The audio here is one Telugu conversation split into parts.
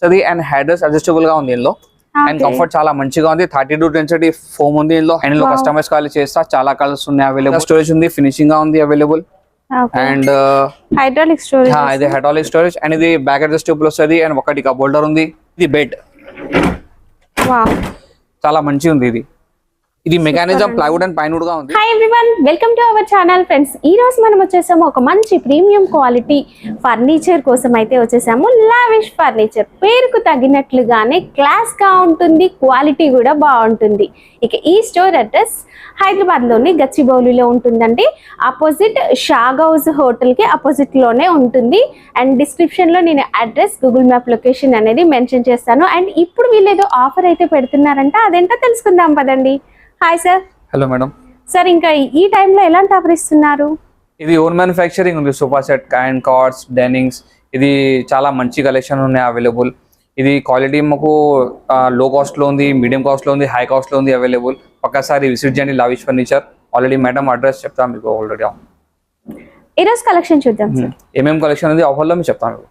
వస్తది అండ్ హెడ్ అడ్జస్టబుల్ గా ఉంది ఇందులో అండ్ కంఫర్ట్ చాలా మంచిగా ఉంది 32 డెన్సిటీ ఫోమ్ ఉంది ఇందులో అండ్ ఇందులో కస్టమైజ్ కావాలి చేస్తా చాలా కలర్స్ ఉన్నాయి అవైలబుల్ స్టోరేజ్ ఉంది ఫినిషింగ్ గా ఉంది అవైలబుల్ అండ్ హైడ్రాలిక్ స్టోరేజ్ ఇది హైడ్రాలిక్ స్టోరేజ్ అండ్ ఇది బ్యాక్ అడ్జస్టబుల్ వస్తది అండ్ ఒకటి కప్ హోల్డర్ ఉంది ఇది బెడ్ వావ్ చాలా మంచిగా ఉంది ఇది మెకానిజం ప్లైవుడ్ అండ్ పైన్వుడ్ గా ఉంది. Hi everyone welcome to our channel friends. ఈ రోజు మనం వచ్చేసాము ఒక మంచి ప్రీమియం క్వాలిటీ ఫర్నిచర్ కోసం అయితే వచ్చేసాము. లావిష్ ఫర్నిచర్ పేరుకు తగినట్లుగానే క్లాస్ గా ఉంటుంది, క్వాలిటీ కూడా బాగుంటుంది. ఇక ఈ స్టోర్ అడ్రస్ హైదరాబాద్ లోని గచ్చిబౌలిలో ఉంటుందండి. ఆపోజిట్ షాగౌజ్ హోటల్ కి ఆపోజిట్ లోనే ఉంటుంది. అండ్ డిస్క్రిప్షన్ లో నేను అడ్రస్ గూగుల్ మ్యాప్ లొకేషన్ అనేది మెన్షన్ చేస్తాను. అండ్ ఇప్పుడు వీళ్ళు ఏదో ఆఫర్ అయితే పెడుతున్నారంట, అదేంటో తెలుసుకుందాం పదండి. Hi sir. Hello madam. Sir ఇంకా ఈ టైంలో ఎలాంటి ఆఫర్ ఇస్తున్నారు? ఇది ఓన్ మ్యానుఫ్యాక్చరింగ్ ఉంది. Sofa set and cards dinings ఇది చాలా మంచి కలెక్షన్ ఉన్నాయి అవైలబుల్. ఇది క్వాలిటీ మాకు లో కాస్ట్ లో ఉంది, మీడియం కాస్ట్ లో ఉంది, హై కాస్ట్ లో ఉంది అవైలబుల్. ఒక్కసారి విజిట్ చేయండి lavish furniture. Already madam address చెప్తాను మీకు ఆల్రెడీ. ఈరోజు కలెక్షన్ చూద్దాం సార్. ఏమేమి కలెక్షన్ ఉంది ఆఫర్ లో మీకు చెప్తాను.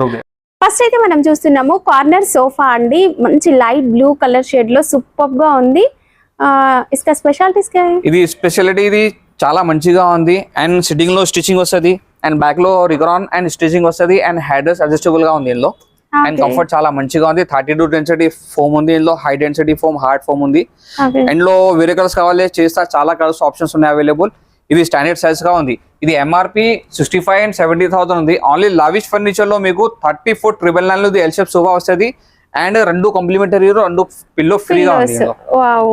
ఓకే ఫస్ట్ అయితే మనం చూస్తున్నాము కార్నర్ సోఫా అండి. మంచి లైట్ బ్లూ కలర్ షేడ్ లో సూపర్ గా ఉంది. ఇస్కా స్పెషాలిటీస్ కే ఇది స్పెషాలిటీ ఇది చాలా మంచిగా ఉంది అండ్ సిట్టింగ్ లో స్టిచింగ్ వస్తది అండ్ బ్యాక్ లో రిగరాన్ అండ్ స్టిచింగ్ వస్తది అండ్ హెడ్ అడ్జస్టబుల్ గా ఉంది ఇందులో అండ్ కంఫర్ట్ చాలా మంచిగా ఉంది. 32 డెన్సిటీ ఫోమ్ ఉంది ఇందులో, high density foam, hard foam ఉంది. ఇందులో వేరే కలర్స్ కావాలి చేస్తా చాలా కలర్స్ ఆప్షన్స్ ఉన్నాయి అవైలబుల్. ఇది స్టాండర్డ్ సైజ్ గా ఉంది. ఇది ఎంఆర్పి 65 and 70,000 ఉంది. ఓన్లీ లావిష్ ఫర్నిచర్ లో మీకు 34,999 లో ఎల్ షేప్ సోఫా వస్తది అండ్ 2 కాంప్లిమెంటరీ 2 పిల్లో ఫ్రీగా ఉంది. వావ్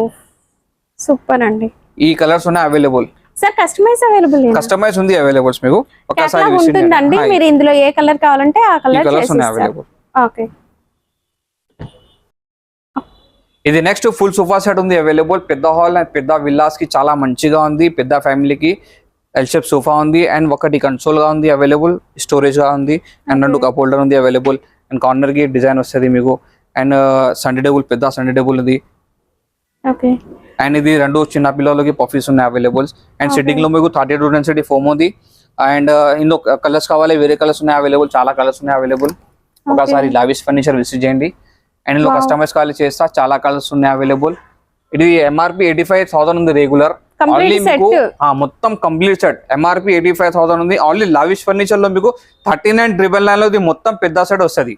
సూపర్ అండి. ఈ కలర్స్ ఉన్నాయి available. Sir customise available customise ఉంది అవైలబుల్స్ మీకు ఒకసారి ఉంటుందండి. మీరు ఇందులో ఏ కలర్ కావాలంటే ఆ కలర్ కలర్స్ ఉన్నాయి అవైలబుల్. ఓకే ఇది నెక్స్ట్ ఫుల్ సోఫా సెట్ ఉంది అవైలబుల్. పెద్ద హాల్ అండ్ పెద్ద విల్లాస్ కి చాలా మంచిగా ఉంది. పెద్ద ఫ్యామిలీకి ఎల్ షేప్ సోఫా ఉంది అండ్ ఒకటి కన్సోల్ గా ఉంది అవైలబుల్. స్టోరేజ్ గా ఉంది అండ్ 2 కప్ హోల్డర్ ఉంది అవైలబుల్ అండ్ కార్నర్ కి డిజైన్ వస్తుంది మీకు అండ్ సండే టేబుల్ పెద్ద సండే టేబుల్ ఉంది. ఓకే అండ్ ఇది 2 చిన్న పిల్లలకి పఫీస్ ఉన్నాయి అవైలబుల్స్ అండ్ సిట్టింగ్ లో మీకు 32 డెన్సిటీ ఫోమ్ ఉంది అండ్ ఇందులో కలర్స్ కావాలి వేరే కలర్స్ ఉన్నాయి అవైలబుల్, చాలా కలర్స్ ఉన్నాయి అవైలబుల్. ఒకసారి లావిష్ ఫర్నిచర్ విజిట్ చేయండి అండ్ ఇందులో కస్టమైజ్ కావాలి చేస్తా చాలా కలర్స్ ఉన్నాయి అవైలబుల్. ఇది ఎంఆర్పి 85,000 ఉంది రెగ్యులర్. ఓన్లీ మీకు మొత్తం కంప్లీట్ సెట్ ఎంఆర్పి 85,000 ఉంది. ఓన్లీ లావిష్ ఫర్నిచర్ లో మీకు 39,999 లో ఇది మొత్తం పెద్ద సెట్ వస్తుంది.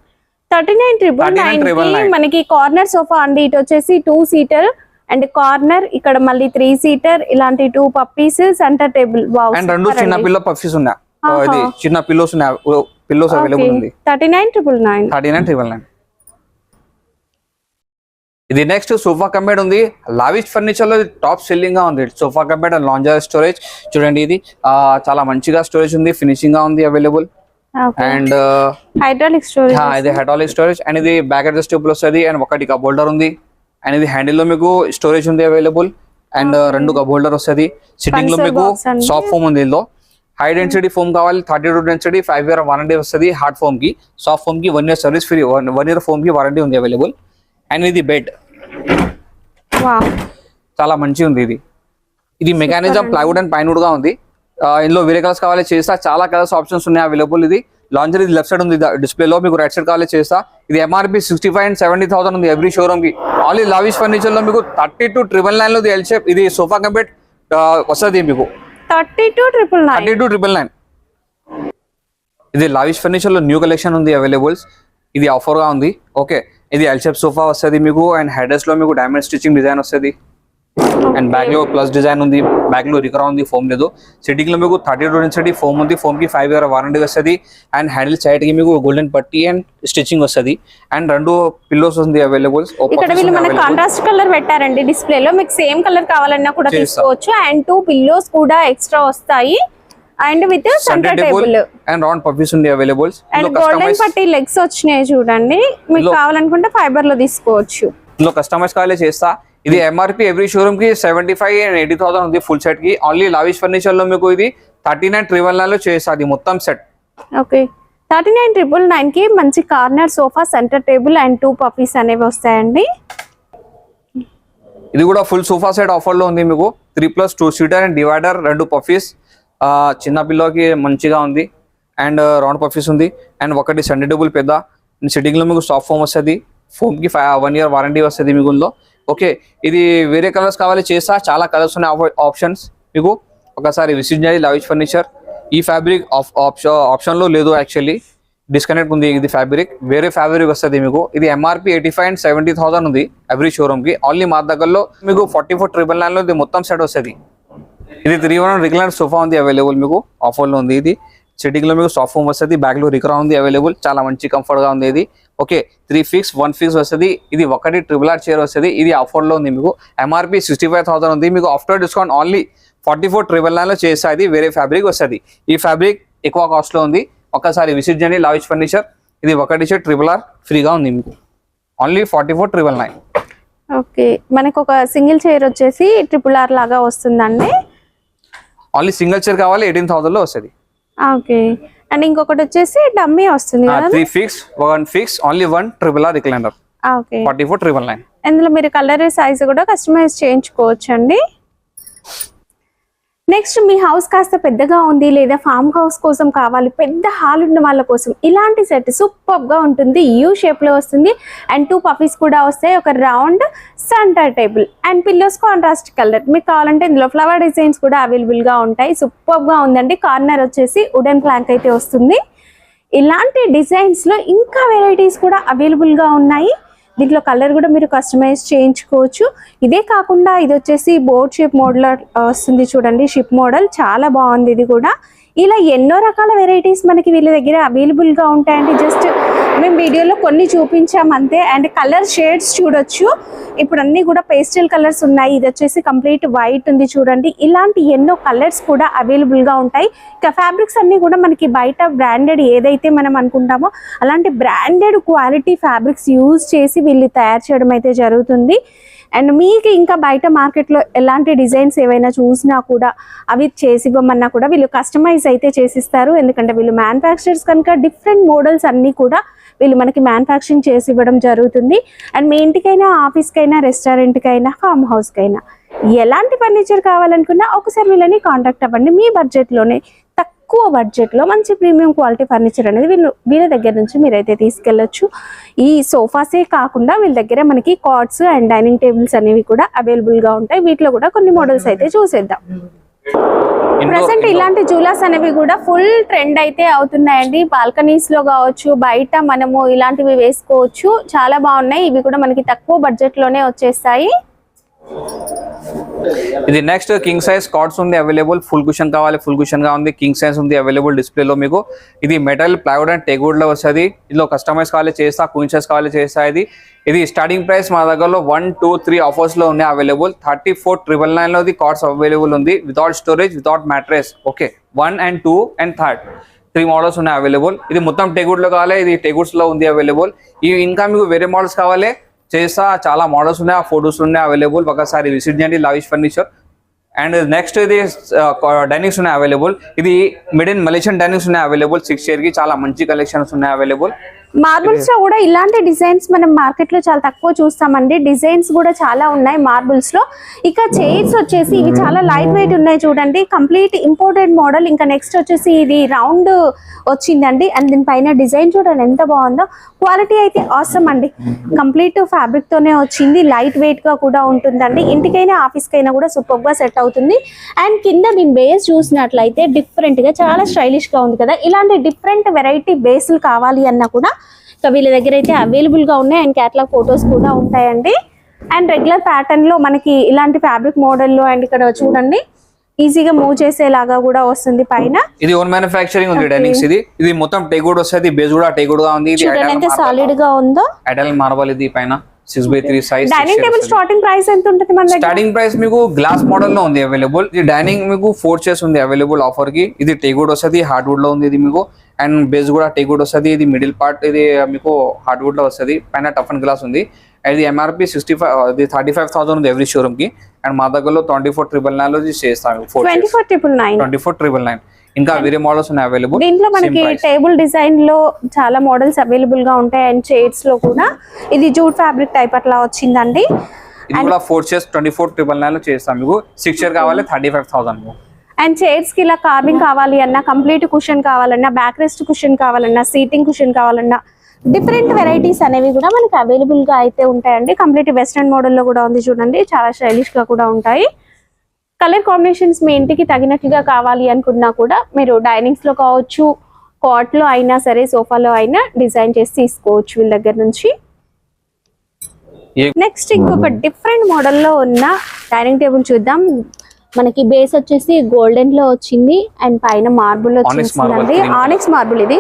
39,999 మనకి కార్నర్ సోఫా అండి. ఇటు వచ్చేసి 2 సీటర్ అండ్ కార్నర్, ఇక్కడ మళ్ళీ 3 సీటర్, ఇలాంటి 2 puppies, centre table. Wow and 2 చిన్న పిల్లో పప్పీస్ ఉన్నాయి. ఇది చిన్న పిల్లోస్ ఉన్నాయి, పిల్లోస్ అవైలబుల్ ఉంది. 39,999. ఇది నెక్స్ట్ సోఫా కబెడ్ ఉంది. లావిష్ ఫర్నిచర్ లో టాప్ సెల్లింగ్ గా ఉంది సోఫా కబెడ్ అండ్ లాంజర్ స్టోరేజ్. చూడండి ఇది చాలా మంచిగా స్టోరేజ్ ఉంది, ఫినిషింగ్ గా ఉంది అవైలబుల్ అండ్ హైడ్రాలిక్ స్టోరేజ్. ఇది హైడ్రాలిక్ స్టోరేజ్ అండ్ ఇది బ్యాక్ అడ్జస్టబుల్ వస్తుంది అండ్ ఒకటి కప్ హోల్డర్ ఉంది అండ్ ఇది హ్యాండిల్ లో మీకు స్టోరేజ్ ఉంది అవైలబుల్ అండ్ 2 కప్ హోల్డర్ వస్తుంది. సిట్టింగ్ లో మీకు సాఫ్ట్ ఫోమ్ ఉంది. ఇందులో హై డెన్సిటీ ఫోమ్ కావాలి 32 డెన్సిటీ 5 year వారంటీ వస్తుంది. హార్డ్ ఫోమ్ కి, సాఫ్ట్ ఫోమ్ కి 1 year service free, 1 year foam కి వారంటీ ఉంది అవైలబుల్. అండ్ ఇది బెడ్ చాలా మంచిగా ఉంది. ఇది మెకానిజం ప్లైవుడ్ అండ్ పైన్వుడ్ గా ఉంది. ఇందులో వేరే కలర్స్ కావాలి చేస్తా చాలా కలర్స్ ఆప్షన్స్ ఉన్నాయి అవైలబుల్. ఇది లాంజర్ ఇది లెఫ్ట్ సైడ్ ఉంది డిస్ప్లే లో, మీకు రైట్ సైడ్ కావాలి చేస్తా. ఇది ఎంఆర్పి 65 and 70,000 ఉంది ఎవ్రీ షోరూమ్ కి. ఓన్లీ లావిష్ ఫర్నిచర్ లో మీకు 32,999 లో ఎల్ షేప్ ఇది సోఫా కబెడ్ వస్తుంది మీకు 32,999. ఇది లావిష్ ఫర్నిచర్ లో న్యూ కలెక్షన్ ఉంది అవైలబుల్స్. ఇది ఆఫర్ గా ఉంది. ఓకే ఇది ఎల్ షేప్ సోఫా వస్తుంది మీకు అండ్ హెడర్స్ లో మీకు డైమండ్ స్టిచింగ్ డిజైన్ వస్తుంది అండ్ బ్యాక్ లో ప్లస్ డిజైన్ ఉంది, బ్యాక్ లో రికరా ఉంది, ఫోమ్ లేదు. సిట్టింగ్ లో మీకు 32 డెన్సిటీ ఫోమ్ ఉంది, ఫోమ్ కి 5 year వారంటీ వస్తుంది అండ్ హ్యాండిల్ సైడ్ కి మీకు గోల్డెన్ పట్టి అండ్ స్టిచింగ్ వస్తుంది అండ్ 2 పిల్లోస్ ఉంది అవైలబుల్. ఇక్కడ వీళ్ళు మనకి కాంట్రాస్ట్ కలర్ పెట్టారండి డిస్ప్లే లో, మీకు సేమ్ కలర్ కావాలన్నా కూడా తీసుకోవచ్చు అండ్ 2 పిల్లోస్ కూడా ఎక్స్ట్రా వస్తాయి and with centre table and round puffies ఉంది అవైలబుల్ అండ్ గోల్డెన్ పట్టి లెగ్స్ వచ్చినాయి చూడండి. మీకు కావాలనుకుంటే ఫైబర్ లో తీసుకోవచ్చు. ఇందులో కస్టమైజ్ కావాలి చేస్తా. ఇది ఎంఆర్పి ఎవ్రీ షోరూమ్ కి 75 and 80,000 ఉంది ఫుల్ సెట్ కి. ఓన్లీ లావిష్ ఫర్నిచర్ లో మీకు ఇది 39,999 లో చేస్తుంది మొత్తం సెట్. ఓకే 39,999 కి మంచి corner sofa, centre table and 2 puffies అనేవి వస్తాయండి. ఇది కూడా ఫుల్ సోఫా సెట్ ఆఫర్ లో ఉంది మీకు 3+2 సీటర్ అండ్ డివైడర్, 2 పఫీస్, చిన్న పిల్లకి మంచిగా ఉంది అండ్ రౌండ్ పఫీస్ ఉంది అండ్ ఒకటి సండే టేబుల్ పెద్ద సిట్టింగ్ లో మీకు సాఫ్ట్ ఫోమ్ వస్తుంది, ఫోమ్ కి 1 year వారంటీ వస్తుంది మీకు ఇందులో. ఓకే, ఇది వేరే కలర్స్ కావాలి చేస్తా, చాలా కలర్స్ ఉన్నాయి ఆప్షన్స్ మీకు. ఒకసారి విజిట్ చేయాలి లావిష్ ఫర్నిచర్. ఈ ఫ్యాబ్రిక్ ఆప్షన్ లో లేదు, యాక్చువల్లీ డిస్కనెక్ట్ ఉంది. ఇది ఫ్యాబ్రిక్ వేరే ఫ్యాబ్రిక్ వస్తుంది మీకు. ఇది MRP 85 and 70,000 ఉంది ఎవ్రీ షోరూమ్ కి. ఓన్లీ మా దగ్గరలో మీకు 44,999 లో ఇది మొత్తం సెట్ వస్తుంది. ఇది 3-in-1 రిక్లైనర్ సోఫా ఉంది అవైలబుల్ మీకు, ఆఫర్ లో ఉంది. ఇది సిట్టింగ్ లో మీకు సాఫ్ట్ ఫోమ్ వస్తుంది, బ్యాక్ లో రిక్రా ఉంది అవైలబుల్, చాలా మంచి కంఫర్ట్ గా ఉంది ఇది. ఓకే, 3 fix 1 fix వస్తుంది. ఇది ఒకటి RRR చైర్ వస్తుంది, ఇది ఆఫర్ లో ఉంది మీకు. MRP 65,000 ఉంది మీకు, ఆఫ్టర్ డిస్కౌంట్ ఓన్లీ 44,999 లో చేస్తుంది. వేరే ఫ్యాబ్రిక్ వస్తుంది. ఈ ఫ్యాబ్రిక్ ఎక్కువ కాస్ట్ లో ఉంది. ఒకసారి విజిట్ చేయండి లావిష్ ఫర్నిచర్. ఇది ఒకటి RRR ఫ్రీగా ఉంది మీకు, ఓన్లీ 44,999. ఓకే, మనకు ఒక సింగిల్ చైర్ వచ్చేసి RRR లాగా వస్తుందండి. ఓన్లీ సింగిల్ చైర్ కావాలి 18,000 లో వస్తుంది. ఓకే, అండ్ ఇంకొకటి వచ్చేసి డమ్మీ వస్తుంది కదా, 3 fix 1 fix only 1 RRR recliner, okay 44,999. ఇందులో మీరు కలర్ సైజ్ కూడా కస్టమైజ్ చేయించుకోవచ్చు అండి. నెక్స్ట్, మీ హౌస్ కాస్త పెద్దగా ఉంది లేదా ఫామ్ హౌస్ కోసం కావాలి, పెద్ద హాల్ ఉన్న వాళ్ళ కోసం ఇలాంటి సెట్ సూపర్ గా ఉంటుంది. యూ షేప్ లో వస్తుంది అండ్ 2 పఫీస్ కూడా వస్తాయి, ఒక round centre table and pillows contrast colour. మీకు కావాలంటే ఇందులో ఫ్లవర్ డిజైన్స్ కూడా అవైలబుల్ గా ఉంటాయి. సూపర్ గా ఉందండి. కార్నర్ వచ్చేసి వుడెన్ ప్లాంక్ అయితే వస్తుంది. ఇలాంటి డిజైన్స్ లో ఇంకా వెరైటీస్ కూడా అవైలబుల్ గా ఉన్నాయి. దీంట్లో కలర్ కూడా మీరు కస్టమైజ్ చేయించుకోవచ్చు. ఇదే కాకుండా ఇది వచ్చేసి బోట్ షేప్ మోడల్ వస్తుంది చూడండి, షిప్ మోడల్, చాలా బాగుంది ఇది కూడా. ఇలా ఎన్నో రకాల వెరైటీస్ మనకి వీళ్ళ దగ్గర అవైలబుల్ గా ఉంటాయండి. జస్ట్ మేము వీడియోలో కొన్ని చూపించాం అంతే. అండ్ కలర్ షేడ్స్ చూడొచ్చు, ఇప్పుడు అన్ని కూడా పేస్టల్ కలర్స్ ఉన్నాయి. ఇది వచ్చేసి కంప్లీట్ వైట్ ఉంది చూడండి. ఇలాంటి ఎన్నో కలర్స్ కూడా అవైలబుల్ గా ఉంటాయి. ఇక ఫ్యాబ్రిక్స్ అన్ని కూడా మనకి బయట బ్రాండెడ్ ఏదైతే మనం అనుకుంటామో అలాంటి బ్రాండెడ్ క్వాలిటీ ఫ్యాబ్రిక్స్ యూజ్ చేసి వీళ్ళు తయారు చేయడం అయితే జరుగుతుంది. అండ్ మీకు ఇంకా బయట మార్కెట్లో ఎలాంటి డిజైన్స్ ఏవైనా చూసినా కూడా అవి చేసి ఇవ్వమన్నా కూడా వీళ్ళు కస్టమైజ్ అయితే చేసిస్తారు. ఎందుకంటే వీళ్ళు మ్యానుఫ్యాక్చరర్స్ కనుక డిఫరెంట్ మోడల్స్ అన్నీ కూడా వీళ్ళు మనకి మ్యానుఫ్యాక్చరింగ్ చేసి ఇవ్వడం జరుగుతుంది. అండ్ మీ ఇంటికైనా, ఆఫీస్కైనా, రెస్టారెంట్కైనా, ఫామ్ హౌస్కైనా ఎలాంటి ఫర్నిచర్ కావాలనుకున్నా ఒకసారి వీళ్ళని కాంటాక్ట్ అవ్వండి. మీ బడ్జెట్లోనే, తక్కువ బడ్జెట్లో మంచి ప్రీమియం క్వాలిటీ ఫర్నిచర్ అనేది వీళ్ళ దగ్గర నుంచి మీరైతే తీసుకెళ్ళొచ్చు. ఈ సోఫాసే కాకుండా వీళ్ళ దగ్గర మనకి కాట్స్ అండ్ డైనింగ్ టేబుల్స్ అనేవి కూడా అవైలబుల్గా ఉంటాయి. వీటిలో కూడా కొన్ని మోడల్స్ అయితే చూసేద్దాం. ప్రెసెంట్ ఇలాంటి జూలాస్ అనేవి కూడా ఫుల్ ట్రెండ్ అయితే అవుతున్నాయండి. బాల్కనీస్ లో కావచ్చు, బయట మనము ఇలాంటివి వేసుకోవచ్చు, చాలా బాగున్నాయి. ఇవి కూడా మనకి తక్కువ బడ్జెట్ లోనే వచ్చేస్తాయి. ఇది నెక్స్ట్ కింగ్ సైజ్ కాట్స్ ఉంది అవైలబుల్. ఫుల్ కుషన్ కావాలి, ఫుల్ కుషన్ గా ఉంది. కింగ్ సైజ్ ఉంది అవైలబుల్ డిస్ప్లే లో మీకు. ఇది మెటల్, ప్లైవుడ్ అండ్ టెగ్వుడ్ లో వస్తుంది. ఇందులో కస్టమైజ్ కావాలి చేస్తా, క్వీన్ సైజ్ కావాలి చేస్తా. ఇది స్టార్టింగ్ ప్రైస్ మా దగ్గరలో 1, 2, 3 ఆఫర్స్ లో ఉన్నాయి అవైలబుల్. 34,999 లో ఇది కార్డ్స్ అవైలబుల్ ఉంది, without storage, without mattress. Okay, 1 and 2 and 3 models ఉన్నాయి అవైలబుల్. ఇది మొత్తం టెగ్వుడ్ లో కావాలి, ఇది టెగ్వుడ్స్ లో ఉంది అవైలబుల్. ఇవి ఇంకా మీకు వేరే మోడల్స్ కావాలి చేస్తా, చాలా మోడల్స్ ఉన్నాయి, ఆ ఫోటోస్ ఉన్నాయి అవైలబుల్. ఒకసారి విజిట్ చేయండి లావిష్ ఫర్నిచర్. అండ్ నెక్స్ట్ ఇది డైనింగ్స్ ఉన్నాయి అవైలబుల్. ఇది మిడ్ ఇన్ మలేషియన్ డైనింగ్స్ ఉన్నాయి అవైలబుల్. 6 chair కి చాలా మంచి కలెక్షన్స్ ఉన్నాయి అవైలబుల్. మార్బుల్స్ లో కూడా ఇలాంటి డిజైన్స్ మనం మార్కెట్ లో చాలా తక్కువ చూస్తామండి. డిజైన్స్ కూడా చాలా ఉన్నాయి మార్బుల్స్ లో. ఇక చైర్స్ వచ్చేసి ఇవి చాలా లైట్ వెయిట్ ఉన్నాయి చూడండి, కంప్లీట్ ఇంపోర్టెడ్ మోడల్. ఇంకా నెక్స్ట్ వచ్చేసి ఇది రౌండ్ వచ్చిందండి. అండ్ దీనిపైన డిజైన్ చూడండి ఎంత బాగుందో. క్వాలిటీ అయితే ఆసమ్ అండి, కంప్లీట్ ఫ్యాబ్రిక్ తోనే వచ్చింది. లైట్ వెయిట్ గా కూడా ఉంటుందండి. ఇంటికైనా, ఆఫీస్ కైనా కూడా సూపర్ గా సెట్ అవుతుంది. అండ్ కింద దీని బేస్ చూసినట్లయితే డిఫరెంట్ గా చాలా స్టైలిష్ గా ఉంది కదా. ఇలాంటి డిఫరెంట్ వెరైటీ బేస్లు కావాలి అన్నా కూడా వీళ్ళ దగ్గర అయితే అవైలబుల్ గా ఉన్నాయి. అండ్ క్యాటలాగ్ ఫొటోస్ కూడా ఉంటాయండి. అండ్ రెగ్యులర్ ప్యాటర్న్ లో మనకి ఇలాంటి ఫ్యాబ్రిక్ మోడల్లో అండ్ ఇక్కడ చూడండి ఈజీగా మూవ్ చేసేలాగా కూడా వస్తుంది పైన. ఇది ఓన్ మ్యానుఫ్యాక్చరింగ్ ఉంది డైనింగ్స్. ఇది మొత్తం టేగుడ్ వస్తుంది, బేస్ కూడా టేగుడ్ గా ఉంది. ఇది ఎంత సాలిడ్ గా ఉందో, అడల్ మార్బల్. ఇది పైన 6x3 size. Dining table starting price ఎంత ఉంటుంది మన దగ్గర? స్టార్టింగ్ ప్రైస్ మీకు గ్లాస్ మోడల్ లో ఉంది అవైలబుల్. ఇది డైనింగ్ మీకు 4 chairs ఉంది అవైలబుల్ ఆఫర్ కి. ఇది టేగుడ్ వస్తుంది, హార్డ్వుడ్ లో ఉంది ఇది మీకు. అండ్ బేస్ కూడా టేగుడ్ వస్తుంది. ఇది మిడిల్ పార్ట్ ఇది మీకు హార్డ్వుడ్ లో వస్తుంది. పైన టఫ్ అండ్ గ్లాస్ ఉంది. ఇది MRP 35,000 ఉంది ఎవ్రీ షోరూమ్ కి. అండ్ మా దగ్గరలో 24,999 లో చేస్తాము. 24,999. ఇంకా వేరే మోడల్స్ ఉన్నాయి అవైలబుల్. దీంట్లో మనకి టేబుల్ డిజైన్ లో చాలా మోడల్స్ అవైలబుల్ గా ఉంటాయి. అండ్ చైర్స్ లో కూడా ఇది జూట్ ఫ్యాబ్రిక్ టైప్ అట్లా వచ్చిందండి. ఇది కూడా 4 chairs 24,999 లో చేస్తాం మీకు. 6 chair కావాలి 35,000. అండ్ చైర్స్ కి ఇలా కార్వింగ్ కావాలి అన్నా, కంప్లీట్ కుషన్ కావాలన్నా, బ్యాక్ రెస్ట్ కుషన్ కావాలన్నా, సీటింగ్ కుషన్ కావాలన్నా డిఫరెంట్ వెరైటీస్ అనేవి కూడా మనకి అవైలబుల్ గా అయితే ఉంటాయండి. కంప్లీట్ వెస్ట్రన్ మోడల్లో కూడా ఉంది చూడండి, చాలా స్టైలిష్ గా కూడా ఉంటాయి. కలర్ కాంబినేషన్స్ మీ ఇంటికి తగినట్లుగా కావాలి అనుకున్నా కూడా మీరు డైనింగ్స్ లో కావచ్చు, కాట్ లో అయినా సరే, సోఫాలో అయినా డిజైన్ చేసి తీసుకోవచ్చు వీళ్ళ దగ్గర నుంచి. నెక్స్ట్ ఇంకొక డిఫరెంట్ మోడల్లో ఉన్న డైనింగ్ టేబుల్ చూద్దాం. మనకి బేస్ వచ్చేసి గోల్డెన్ లో వచ్చింది అండ్ పైన మార్బుల్ వచ్చిందండి, ఆనిక్స్ మార్బుల్ ఇది.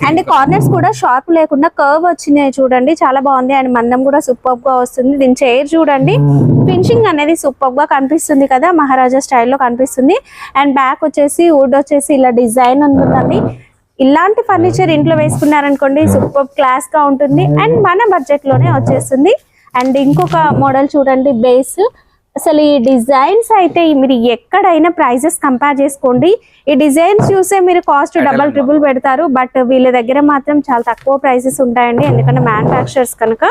అండ్ కార్నర్స్ కూడా షార్ప్ లేకుండా కర్వ్ వచ్చినాయి చూడండి, చాలా బాగుంది. అండ్ మందం కూడా సూపర్ గా వస్తుంది. దీని చైర్ చూడండి, ఫినిషింగ్ అనేది సూపర్ గా కనిపిస్తుంది కదా, మహారాజా స్టైల్లో కనిపిస్తుంది. అండ్ బ్యాక్ వచ్చేసి వుడ్ వచ్చేసి ఇలా డిజైన్ ఉంటుందండి. ఇలాంటి ఫర్నిచర్ ఇంట్లో వేసుకున్నారనుకోండి సూపర్ క్లాస్ గా ఉంటుంది అండ్ మన బడ్జెట్ లోనే వచ్చేస్తుంది. అండ్ ఇంకొక మోడల్ చూడండి, బేస్ అసలు ఈ డిజైన్స్ అయితే మీరు ఎక్కడైనా ప్రైజెస్ కంపేర్ చేసుకోండి, ఈ డిజైన్స్ చూసే మీరు కాస్ట్ డబల్ ట్రిపుల్ పెడతారు. బట్ వీళ్ళ దగ్గర మాత్రం చాలా తక్కువ ప్రైజెస్ ఉంటాయండి, ఎందుకంటే మ్యానుఫ్యాక్చరర్స్ కనుక.